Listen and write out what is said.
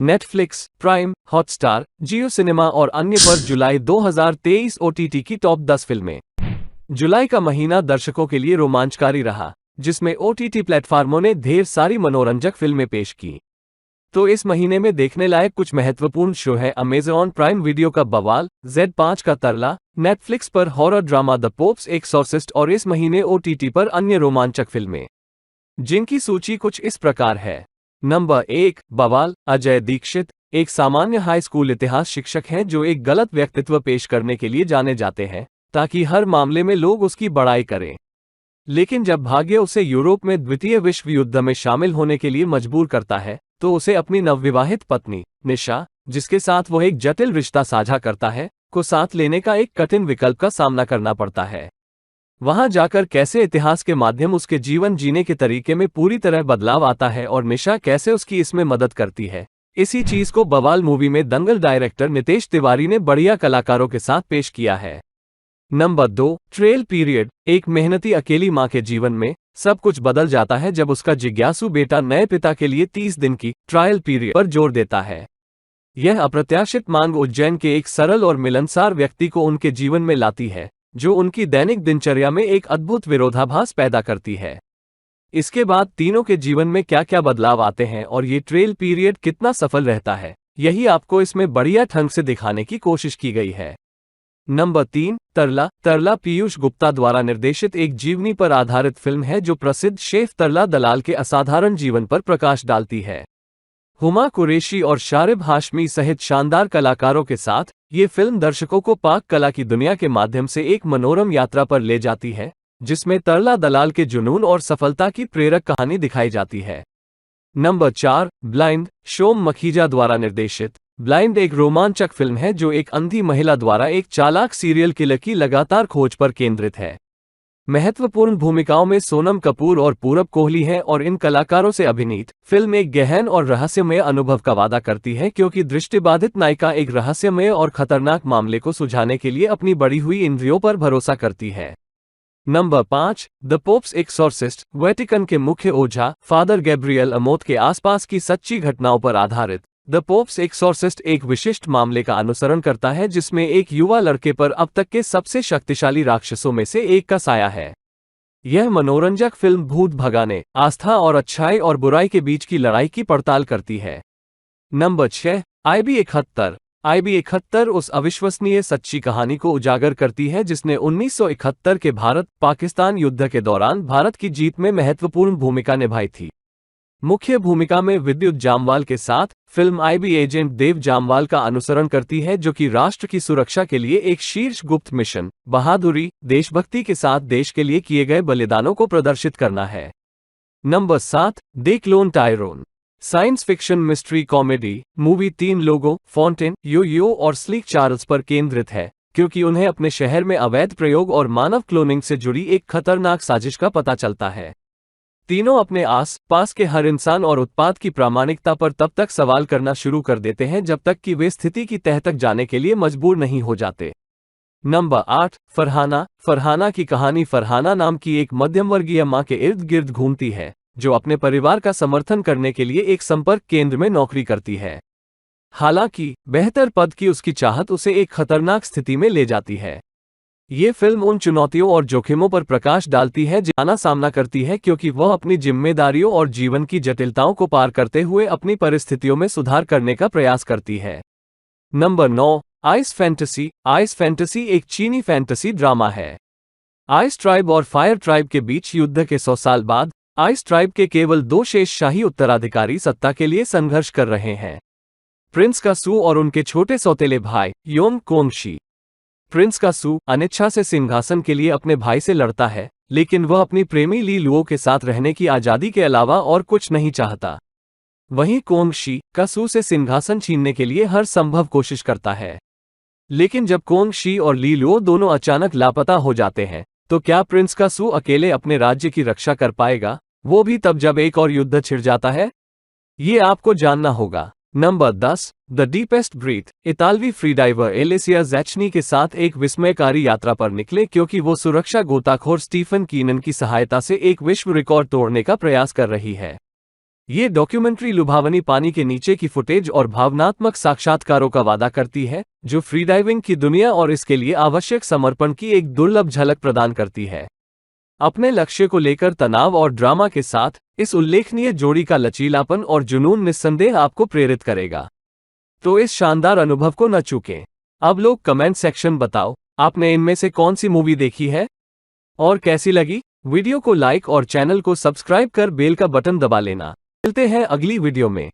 Netflix, prime, Hotstar, जियो cinema और अन्य पर जुलाई 2023 ओटीटी की टॉप 10 फिल्में। जुलाई का महीना दर्शकों के लिए रोमांचकारी रहा, जिसमें ओटीटी प्लेटफार्मों ने ढेर सारी मनोरंजक फिल्में पेश की। तो इस महीने में देखने लायक कुछ महत्वपूर्ण शो हैं। अमेज़न प्राइम वीडियो का बवाल, Z5 का तरला, नेटफ्लिक्स पर horror drama the pops exorcist और इस महीने ओटीटी पर अन्य रोमांचक फिल्में, जिनकी सूची कुछ इस प्रकार है। नंबर 1, बवाल। अजय दीक्षित एक सामान्य हाई स्कूल इतिहास शिक्षक हैं जो एक गलत व्यक्तित्व पेश करने के लिए जाने जाते हैं, ताकि हर मामले में लोग उसकी बड़ाई करें। लेकिन जब भाग्य उसे यूरोप में द्वितीय विश्व युद्ध में शामिल होने के लिए मजबूर करता है, तो उसे अपनी नवविवाहित पत्नी, निशा, जिसके साथ वो एक जटिल रिश्ता साझा करता है, को साथ लेने का एक कठिन विकल्प का सामना करना पड़ता है। वहां जाकर कैसे इतिहास के माध्यम उसके जीवन जीने के तरीके में पूरी तरह बदलाव आता है और निशा कैसे उसकी इसमें मदद करती है। इसी चीज को बवाल मूवी में दंगल डायरेक्टर नितेश तिवारी ने बढ़िया कलाकारों के साथ पेश किया है। Number 2, trail period. एक मेहनती अकेली मां के जीवन में सब कुछ बदल जाता है जब उसका जिज्ञासु बेटा नए पिता के लिए 30 दिन की ट्रायल पीरियड पर जोर देता है। यह अप्रत्याशित मांग उज्जैन के एक सरल और मिलनसार व्यक्ति को उनके जीवन में लाती है, जो उनकी दैनिक दिनचर्या में एक अद्भुत विरोधाभास पैदा करती है। इसके बाद तीनों के जीवन में क्या क्या बदलाव आते हैं और ये ट्रेल पीरियड कितना सफल रहता है, यही आपको इसमें बढ़िया ढंग से दिखाने की कोशिश की गई है। नंबर 3, तरला। तरला पीयूष गुप्ता द्वारा निर्देशित एक जीवनी पर आधारित फिल्म है जो प्रसिद्ध शेफ तरला दलाल के असाधारण जीवन पर प्रकाश डालती है। हुमा कुरैशी और शारिब हाशमी सहित शानदार कलाकारों के साथ ये फिल्म दर्शकों को पाक कला की दुनिया के माध्यम से एक मनोरम यात्रा पर ले जाती है, जिसमें तरला दलाल के जुनून और सफलता की प्रेरक कहानी दिखाई जाती है। Number 4, blind. शोम मखीजा द्वारा निर्देशित ब्लाइंड एक रोमांचक फिल्म है जो एक अंधी महिला द्वारा एक चालाक सीरियल किलर की लगातार खोज पर केंद्रित है। महत्वपूर्ण भूमिकाओं में सोनम कपूर और पूरब कोहली हैं और इन कलाकारों से अभिनीत फिल्म एक गहन और रहस्यमय अनुभव का वादा करती है, क्योंकि दृष्टिबाधित नायिका एक रहस्यमय और खतरनाक मामले को सुलझाने के लिए अपनी बढ़ी हुई इंद्रियों पर भरोसा करती है। Number 5, the pops exorcist. Vatican के मुख्य ओझा फादर गैब्रियल अमोत के आसपास की सच्ची घटनाओं पर आधारित द पोप्स एक्सॉर्सिस्ट एक विशिष्ट मामले का अनुसरण करता है जिसमें एक युवा लड़के पर अब तक के सबसे शक्तिशाली राक्षसों में से एक का साया है। यह मनोरंजक फिल्म भूत भगाने, आस्था और अच्छाई और बुराई के बीच की लड़ाई की पड़ताल करती है। Number 6, IB71। IB71 उस अविश्वसनीय सच्ची कहानी को उजागर करती है जिसने 1971 के भारत-पाकिस्तान युद्ध के दौरान भारत की जीत में महत्वपूर्ण भूमिका निभाई थी। मुख्य भूमिका में विद्युत जामवाल के साथ फिल्म IB एजेंट देव जामवाल का अनुसरण करती है, जो कि राष्ट्र की सुरक्षा के लिए एक शीर्ष गुप्त मिशन, बहादुरी, देशभक्ति के साथ देश के लिए किए गए बलिदानों को प्रदर्शित करना है। Number 7, they clone Tyrone. Science fiction mystery comedy movie 3 लोगों, फॉन्टेन, यो और स्लीक चार्ल्स पर केंद्रित है, क्योंकि उन्हें अपने शहर में अवैध प्रयोग और मानव क्लोनिंग से जुड़ी एक खतरनाक साजिश का पता चलता है। तीनों अपने आस पास के हर इंसान और उत्पाद की प्रामाणिकता पर तब तक सवाल करना शुरू कर देते हैं जब तक कि वे स्थिति की तह तक जाने के लिए मजबूर नहीं हो जाते। नंबर 8, फरहाना। फरहाना की कहानी फरहाना नाम की एक मध्यमवर्गीय मां के इर्द गिर्द घूमती है, जो अपने परिवार का समर्थन करने के लिए एक संपर्क केंद्र में नौकरी करती है। हालांकि बेहतर पद की उसकी चाहत उसे एक खतरनाक स्थिति में ले जाती है। ये फिल्म उन चुनौतियों और जोखिमों पर प्रकाश डालती है जिनका सामना करती है, क्योंकि वह अपनी जिम्मेदारियों और जीवन की जटिलताओं को पार करते हुए अपनी परिस्थितियों में सुधार करने का प्रयास करती है। Number 9, ice fantasy. Ice fantasy एक चीनी फैंटेसी ड्रामा है। आइस ट्राइब और फायर ट्राइब के बीच युद्ध के 100 साल बाद आइस ट्राइब के केवल 2 शेष शाही उत्तराधिकारी सत्ता के लिए संघर्ष कर रहे हैं, प्रिंस कासू और उनके छोटे सौतेले भाई योंग कोंगशी। प्रिंस कासू अनिच्छा से सिंहासन के लिए अपने भाई से लड़ता है, लेकिन वह अपनी प्रेमी ली लुओ के साथ रहने की आज़ादी के अलावा और कुछ नहीं चाहता। वहीं कोंगशी कासू से सिंहासन छीनने के लिए हर संभव कोशिश करता है। लेकिन जब कोंगशी और ली लुओ दोनों अचानक लापता हो जाते हैं, तो क्या प्रिंस कासू अकेले अपने राज्य की रक्षा कर पाएगा, वो भी तब जब एक और युद्ध छिड़ जाता है? ये आपको जानना होगा। Number 10, the deepest breath. इतालवी फ्रीडाइवर एलेसिया ज़ैचनी के साथ एक विस्मयकारी यात्रा पर निकले, क्योंकि वो सुरक्षा गोताखोर स्टीफन कीनन की सहायता से एक विश्व रिकॉर्ड तोड़ने का प्रयास कर रही है। ये डॉक्यूमेंट्री लुभावनी पानी के नीचे की फुटेज और भावनात्मक साक्षात्कारों का वादा करती है, जो फ्रीडाइविंग की दुनिया और इसके लिए आवश्यक समर्पण की एक दुर्लभ झलक प्रदान करती है। अपने लक्ष्य को लेकर तनाव और ड्रामा के साथ इस उल्लेखनीय जोड़ी का लचीलापन और जुनून निस्संदेह आपको प्रेरित करेगा। तो इस शानदार अनुभव को न चूकें। अब लोग कमेंट सेक्शन बताओ, आपने इनमें से कौन सी मूवी देखी है और कैसी लगी। वीडियो को लाइक और चैनल को सब्सक्राइब कर बेल का बटन दबा लेना। मिलते हैं अगली वीडियो में।